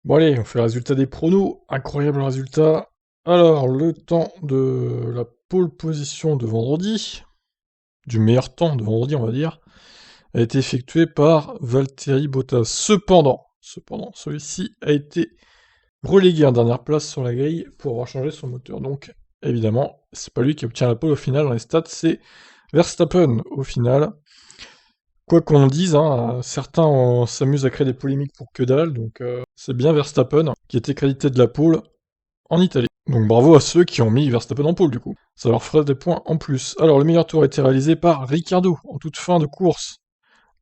Bon allez, on fait le résultat des pronos. Incroyable résultat. Alors, le temps de la pole position de vendredi, du meilleur temps de vendredi on va dire, a été effectué par Valtteri Bottas. Cependant, celui-ci a été relégué en dernière place sur la grille pour avoir changé son moteur. Donc, évidemment, c'est pas lui qui obtient la pole au final dans les stats, c'est Verstappen au final. Quoi qu'on en dise, hein, certains s'amusent à créer des polémiques pour que dalle, donc c'est bien Verstappen qui était crédité de la pole en Italie. Donc bravo à ceux qui ont mis Verstappen en pole du coup. Ça leur fera des points en plus. Alors le meilleur tour a été réalisé par Ricciardo en toute fin de course.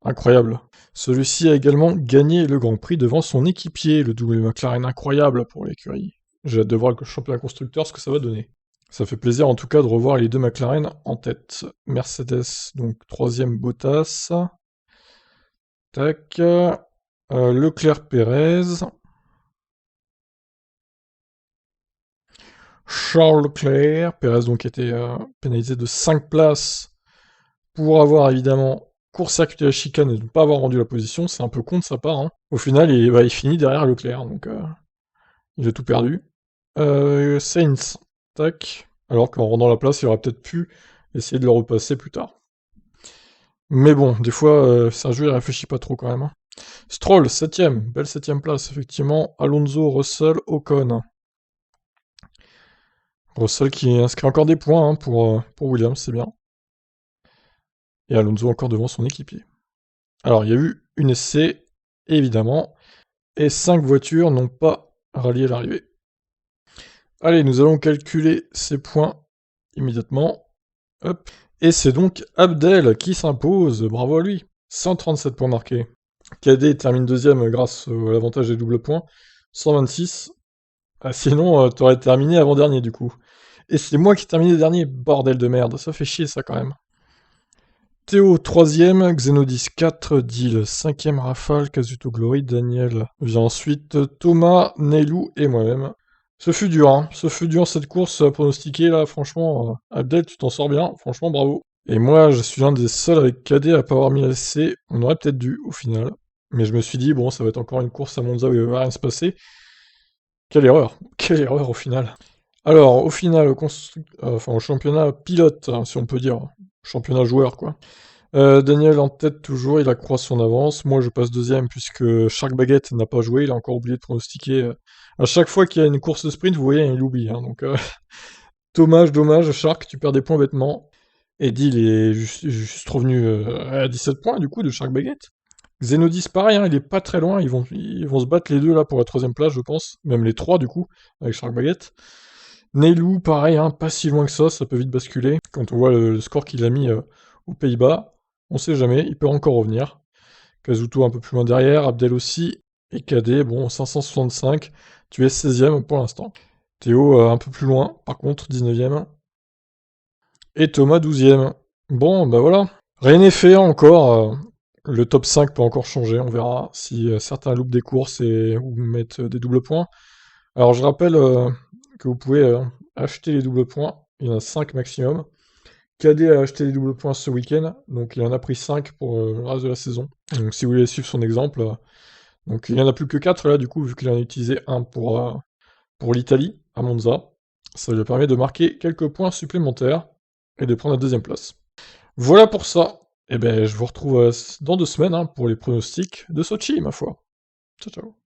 Incroyable. Celui-ci a également gagné le Grand Prix devant son équipier, le double McLaren, incroyable pour l'écurie. J'ai hâte de voir le championnat constructeur ce que ça va donner. Ça fait plaisir en tout cas de revoir les deux McLaren en tête. Mercedes, donc troisième Bottas. Tac. Leclerc-Pérez. Charles Leclerc. Pérez donc était pénalisé de 5 places pour avoir évidemment court-circuité la chicane et ne pas avoir rendu la position. C'est un peu con de sa part. Hein. Au final, il finit derrière Leclerc, donc il a tout perdu. Sainz. Tac. Alors qu'en rendant la place, il aurait peut-être pu essayer de le repasser plus tard. Mais bon, des fois, Sergio il réfléchit pas trop quand même. Hein. Stroll, 7ème, belle 7ème place, effectivement. Alonso, Russell, Ocon. Russell qui inscrit encore des points hein, pour Williams, c'est bien. Et Alonso encore devant son équipier. Alors, il y a eu une essai, évidemment, et 5 voitures n'ont pas rallié l'arrivée. Allez, nous allons calculer ces points immédiatement. Hop. Et c'est donc Abdel qui s'impose, bravo à lui. 137 points marqués. KD termine deuxième grâce à l'avantage des doubles points. 126. Ah, sinon, t'aurais terminé avant-dernier du coup. Et c'est moi qui ai terminé dernier, bordel de merde, ça fait chier ça quand même. Théo, 3ème, Xenodis 4, Dil, 5ème, Rafale, Kazuto Glory, Daniel. Vient ensuite Thomas, Neilou et moi-même. Ce fut dur cette course à pronostiquer là, franchement. Abdel, tu t'en sors bien, franchement bravo. Et moi, je suis l'un des seuls avec KD à pas avoir mis l'essai. On aurait peut-être dû au final. Mais je me suis dit, bon, ça va être encore une course à Monza où il va rien se passer. Quelle erreur au final. Alors, au final, au championnat pilote, hein, si on peut dire, championnat joueur, quoi. Daniel en tête toujours, il accroît son avance. Moi, je passe deuxième puisque Shark Baguette n'a pas joué, il a encore oublié de pronostiquer. À chaque fois qu'il y a une course de sprint, vous voyez, il oublie. Hein, donc, dommage, Shark, tu perds des points bêtement. Eddie, il est juste revenu à 17 points, du coup, de Shark Baguette. Xenodis, pareil, hein, il est pas très loin, ils vont se battre les deux là pour la troisième place, je pense. Même les trois, du coup, avec Shark Baguette. Neilou, pareil, hein, pas si loin que ça peut vite basculer. Quand on voit le score qu'il a mis aux Pays-Bas, on sait jamais, il peut encore revenir. Kazuto un peu plus loin derrière, Abdel aussi, et KD, bon, 565, tu es 16ème pour l'instant. Théo un peu plus loin, par contre, 19ème. Et Thomas 12ème. Bon, bah voilà. Rien n'est fait encore, le top 5 peut encore changer, on verra si certains loupent des courses ou mettent des doubles points. Alors je rappelle que vous pouvez acheter les doubles points, il y en a 5 maximum. KD a acheté les doubles points ce week-end, donc il en a pris 5 pour le reste de la saison. Donc si vous voulez suivre son exemple, donc il n'y en a plus que 4 là du coup, vu qu'il en a utilisé un pour l'Italie, à Monza. Ça lui permet de marquer quelques points supplémentaires et de prendre la deuxième place. Voilà pour ça. Et ben je vous retrouve dans 2 semaines hein, pour les pronostics de Sochi, ma foi. Ciao ciao.